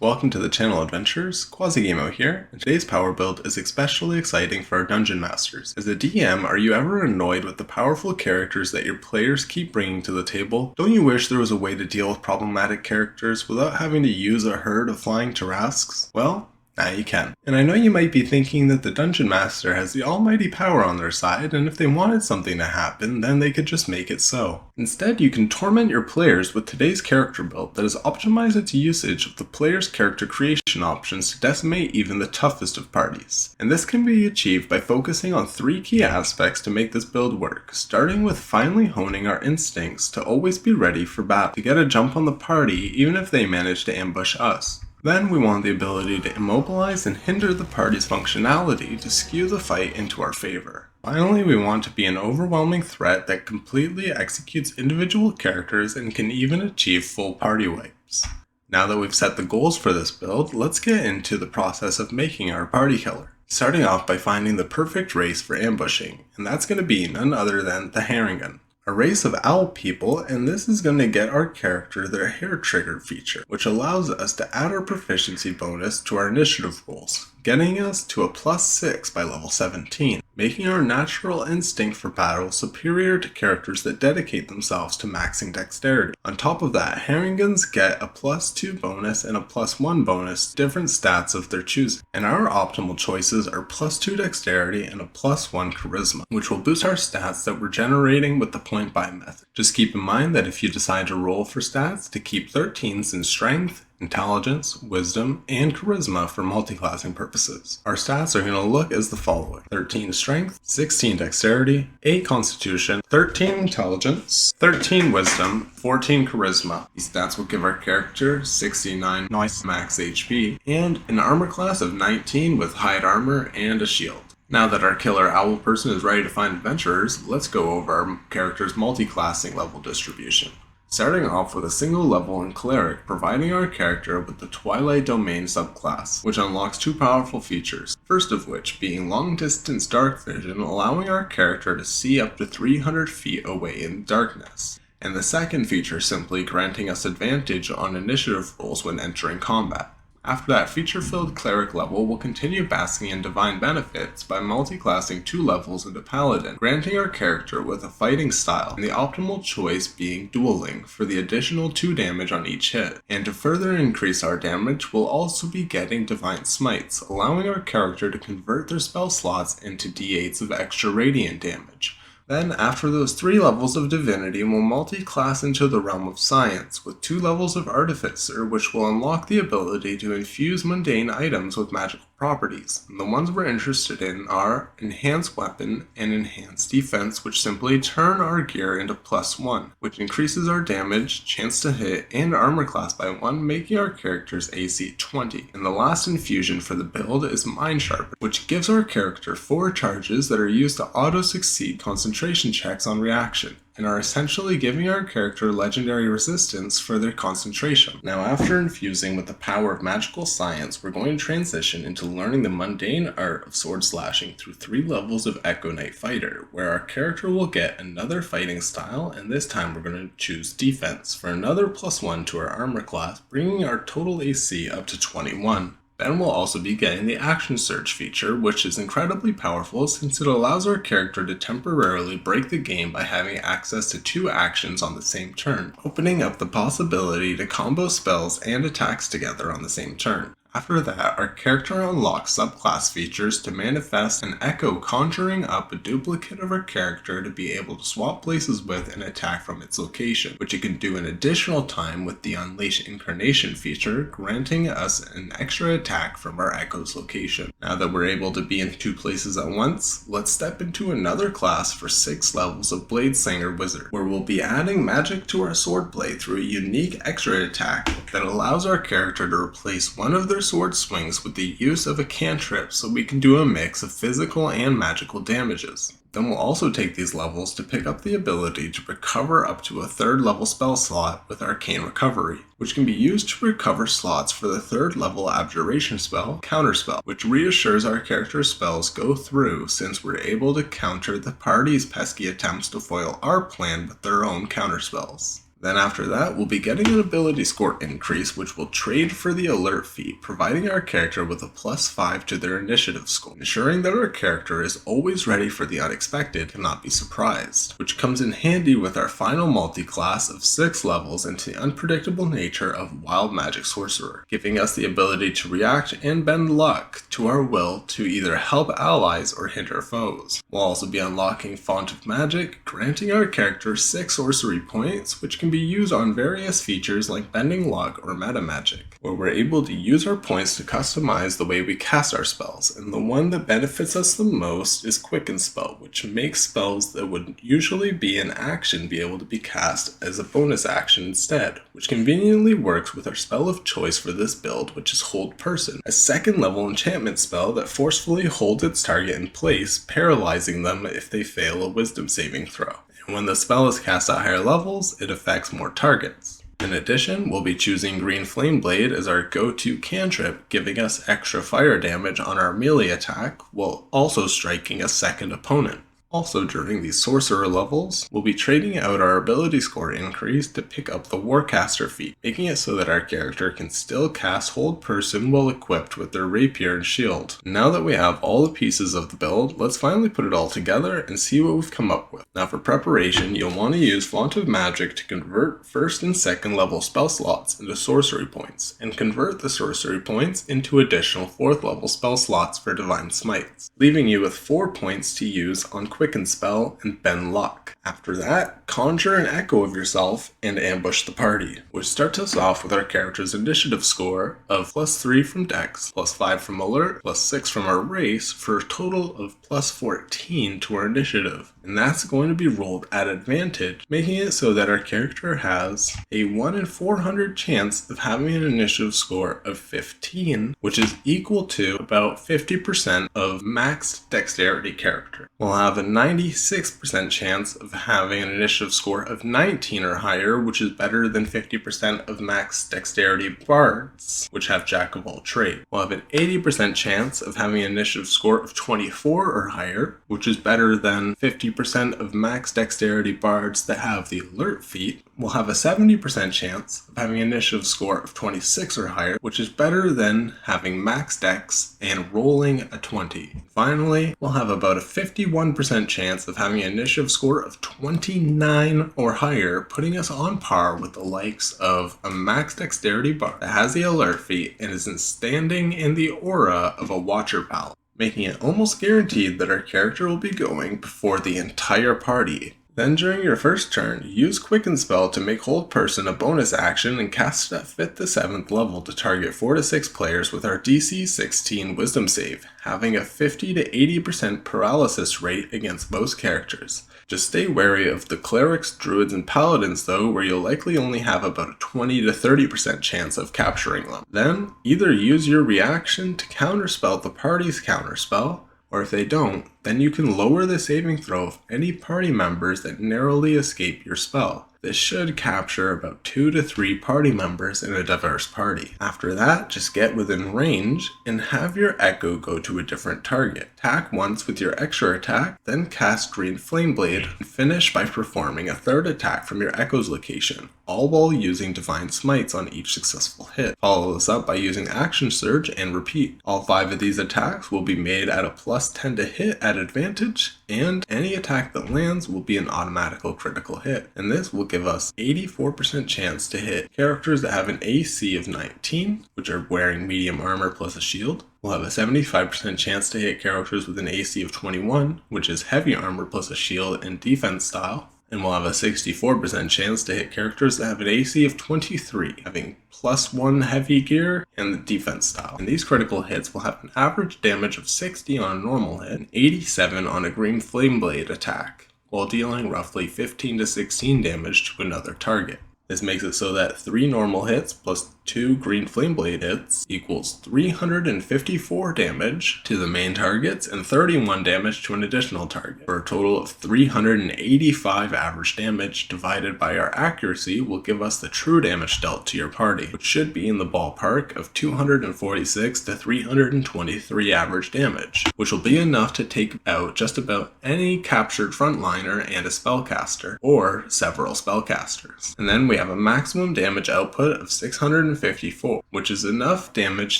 Welcome to the channel Adventures, Quasigamo here, and today's power build is especially exciting for our Dungeon Masters. As a DM, are you ever annoyed with the powerful characters that your players keep bringing to the table? Don't you wish there was a way to deal with problematic characters without having to use a herd of flying Tarrasques? Well, now you can. And I know you might be thinking that the Dungeon Master has the almighty power on their side, and if they wanted something to happen, then they could just make it so. Instead, you can torment your players with today's character build that has optimized its usage of the player's character creation options to decimate even the toughest of parties. And this can be achieved by focusing on 3 key aspects to make this build work, starting with finally honing our instincts to always be ready for battle, to get a jump on the party even if they manage to ambush us. Then we want the ability to immobilize and hinder the party's functionality to skew the fight into our favor. Finally, we want to be an overwhelming threat that completely executes individual characters and can even achieve full party wipes. Now that we've set the goals for this build, let's get into the process of making our party killer. Starting off by finding the perfect race for ambushing, and that's going to be none other than the Harengon. A race of owl people, and this is going to get our character their hair trigger feature, which allows us to add our proficiency bonus to our initiative rolls, getting us to a +6 by level 17, making our natural instinct for battle superior to characters that dedicate themselves to maxing dexterity. On top of that, Haringons get a +2 bonus and a +1 bonus, different stats of their choosing, and our optimal choices are +2 dexterity and a +1 charisma, which will boost our stats that we're generating with the point buy method. Just keep in mind that if you decide to roll for stats, to keep 13s in strength, intelligence, wisdom, and charisma for multiclassing purposes. Our stats are going to look as the following: 13 strength, 16 dexterity, 8 constitution, 13 intelligence, 13 wisdom, 14 charisma. These stats will give our character 69 max HP and an armor class of 19 with hide armor and a shield. Now that our killer owl person is ready to find adventurers, let's go over our character's multiclassing level distribution. Starting off with a single level in Cleric, providing our character with the Twilight Domain subclass, which unlocks 2 powerful features, first of which being long distance dark vision, allowing our character to see up to 300 feet away in darkness, and the second feature simply granting us advantage on initiative rolls when entering combat. After that feature-filled Cleric level, we'll continue basking in divine benefits by multiclassing 2 levels into Paladin, granting our character with a fighting style, and the optimal choice being dueling for the additional 2 damage on each hit. And to further increase our damage, we'll also be getting divine smites, allowing our character to convert their spell slots into d8s of extra radiant damage. Then, after those 3 levels of Divinity, we'll multi-class into the realm of Science, with 2 levels of Artificer, which will unlock the ability to infuse mundane items with magical properties. And the ones we're interested in are Enhanced Weapon and Enhanced Defense, which simply turn our gear into +1, which increases our damage, chance to hit, and armor class by 1, making our character's AC 20. And the last infusion for the build is Mind Sharpen, which gives our character 4 charges that are used to auto-succeed concentration checks on reaction, and are essentially giving our character legendary resistance for their concentration. Now, after infusing with the power of magical science, we're going to transition into learning the mundane art of sword slashing through 3 levels of Echo Knight Fighter, where our character will get another fighting style, and this time we're going to choose defense for another +1 to our armor class, bringing our total AC up to 21. Then we'll also be getting the Action Surge feature, which is incredibly powerful since it allows our character to temporarily break the game by having access to 2 actions on the same turn, opening up the possibility to combo spells and attacks together on the same turn. After that, our character unlocks subclass features to manifest an echo, conjuring up a duplicate of our character to be able to swap places with and attack from its location, which it can do an additional time with the Unleash Incarnation feature, granting us an extra attack from our echo's location. Now that we're able to be in 2 places at once, let's step into another class for 6 levels of Blade Singer Wizard, where we'll be adding magic to our sword blade through a unique extra attack that allows our character to replace one of their sword swings with the use of a cantrip, so we can do a mix of physical and magical damages. Then we'll also take these levels to pick up the ability to recover up to a 3rd level spell slot with Arcane Recovery, which can be used to recover slots for the 3rd level Abjuration spell, Counterspell, which reassures our character's spells go through since we're able to counter the party's pesky attempts to foil our plan with their own counterspells. Then after that, we'll be getting an ability score increase, which will trade for the alert feat, providing our character with a +5 to their initiative score, ensuring that our character is always ready for the unexpected and not be surprised, which comes in handy with our final multi-class of 6 levels into the unpredictable nature of Wild Magic Sorcerer, giving us the ability to react and bend luck to our will to either help allies or hinder foes. We'll also be unlocking Font of Magic, granting our character 6 sorcery points, which can be used on various features like Bending Luck or Meta Magic, where we're able to use our points to customize the way we cast our spells, and the one that benefits us the most is Quicken Spell, which makes spells that would usually be an action be able to be cast as a bonus action instead, which conveniently works with our spell of choice for this build, which is Hold Person, a 2nd level enchantment spell that forcefully holds its target in place, paralyzing them if they fail a wisdom saving throw. And when the spell is cast at higher levels, it affects more targets. In addition, we'll be choosing Green Flame Blade as our go-to cantrip, giving us extra fire damage on our melee attack, while also striking a second opponent. Also, during these sorcerer levels, we'll be trading out our ability score increase to pick up the Warcaster feat, making it so that our character can still cast Hold Person while equipped with their rapier and shield. Now that we have all the pieces of the build, let's finally put it all together and see what we've come up with. Now for preparation, you'll want to use Font of Magic to convert 1st and 2nd level spell slots into sorcery points, and convert the sorcery points into additional 4th level spell slots for Divine Smites, leaving you with 4 points to use on Quicken Spell and Bend Luck. After that, conjure an echo of yourself and ambush the party, which starts us off with our character's initiative score of +3 from Dex, +5 from Alert, +6 from our race, for a total of +14 to our initiative. And that's going to be rolled at advantage, making it so that our character has a 1 in 400 chance of having an initiative score of 15, which is equal to about 50% of max dexterity character. We'll have a 96% chance of having an initiative score of 19 or higher, which is better than 50% of max dexterity bards, which have Jack of all trades. We'll have an 80% chance of having an initiative score of 24 or higher, which is better than 50% of max dexterity bards that have the alert feat. We'll have a 70% chance of having an initiative score of 26 or higher, which is better than having max dex and rolling a 20. Finally, we'll have about a 51% chance of having an initiative score of 29 or higher, putting us on par with the likes of a max dexterity bard that has the alert feat and is standing in the aura of a Watcher Pal, making it almost guaranteed that our character will be going before the entire party. Then during your first turn, use Quicken Spell to make Hold Person a bonus action and cast it at 5th to 7th level to target 4 to 6 players with our DC 16 Wisdom save, having a 50 to 80% paralysis rate against most characters. Just stay wary of the Clerics, Druids, and Paladins though, where you'll likely only have about a 20 to 30% chance of capturing them. Then, either use your reaction to counterspell the party's counterspell, or if they don't, then you can lower the saving throw of any party members that narrowly escape your spell. This should capture about 2 to 3 party members in a diverse party. After that, just get within range and have your echo go to a different target. Attack once with your extra attack, then cast Green Flame Blade, and finish by performing a 3rd attack from your echo's location, all while using Divine Smites on each successful hit. Follow this up by using Action Surge and repeat. All 5 of these attacks will be made at a +10 to hit at advantage, and any attack that lands will be an automatical critical hit. And this will give us 84% chance to hit characters that have an AC of 19, which are wearing medium armor plus a shield. We'll have a 75% chance to hit characters with an AC of 21, which is heavy armor plus a shield and defense style. And we'll have a 64% chance to hit characters that have an AC of 23, having +1 heavy gear and the defense style. And these critical hits will have an average damage of 60 on a normal hit and 87 on a Green Flame Blade attack, while dealing roughly 15 to 16 damage to another target. This makes it so that 3 normal hits plus 2 green flame blade hits equals 354 damage to the main targets and 31 damage to an additional target, for a total of 385 average damage divided by our accuracy will give us the true damage dealt to your party, which should be in the ballpark of 246 to 323 average damage, which will be enough to take out just about any captured frontliner and a spellcaster, or several spellcasters. And then we have a maximum damage output of 654, which is enough damage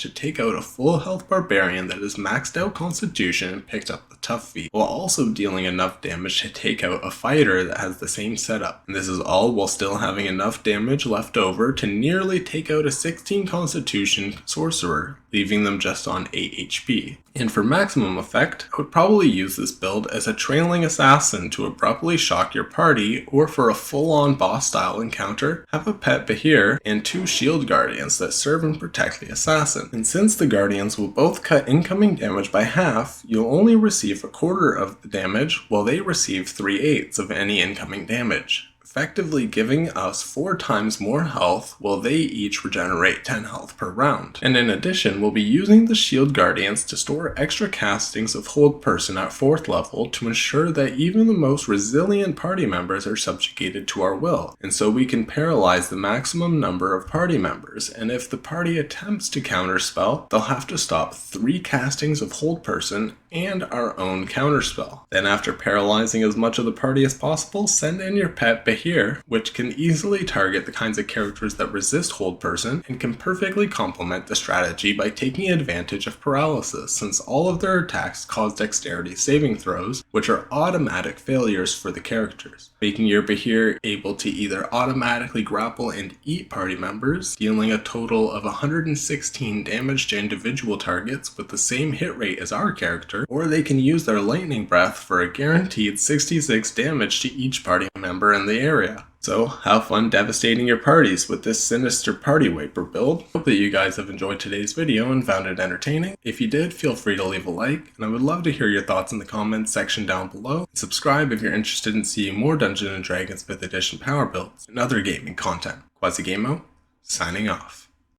to take out a full health barbarian that has maxed out constitution and picked up the tough feat, while also dealing enough damage to take out a fighter that has the same setup. And this is all while still having enough damage left over to nearly take out a 16 constitution sorcerer, leaving them just on 8 HP. And for maximum effect, I would probably use this build as a trailing assassin to abruptly shock your party, or for a full-on boss style encounter, have a pet Behir and 2 shield guardians that serve and protect the assassin. And since the guardians will both cut incoming damage by half, you'll only receive a quarter of the damage while they receive 3/8 of any incoming damage, effectively giving us 4 times more health while they each regenerate 10 health per round. And in addition, we'll be using the shield guardians to store extra castings of hold person at 4th level to ensure that even the most resilient party members are subjugated to our will, and so we can paralyze the maximum number of party members, and if the party attempts to counterspell, they'll have to stop 3 castings of hold person and our own counterspell. Then after paralyzing as much of the party as possible, send in your pet Behir, which can easily target the kinds of characters that resist hold person and can perfectly complement the strategy by taking advantage of paralysis, since all of their attacks cause dexterity saving throws, which are automatic failures for the characters, making your Behir able to either automatically grapple and eat party members, dealing a total of 116 damage to individual targets with the same hit rate as our character, or they can use their lightning breath for a guaranteed 66 damage to each party member in the area. So have fun devastating your parties with this sinister party wiper build. Hope that you guys have enjoyed today's video and found it entertaining. If you did, feel free to leave a like, and I would love to hear your thoughts in the comments section down below. Subscribe if you're interested in seeing more Dungeons & Dragons 5th edition power builds and other gaming content. QuasiGamo, signing off.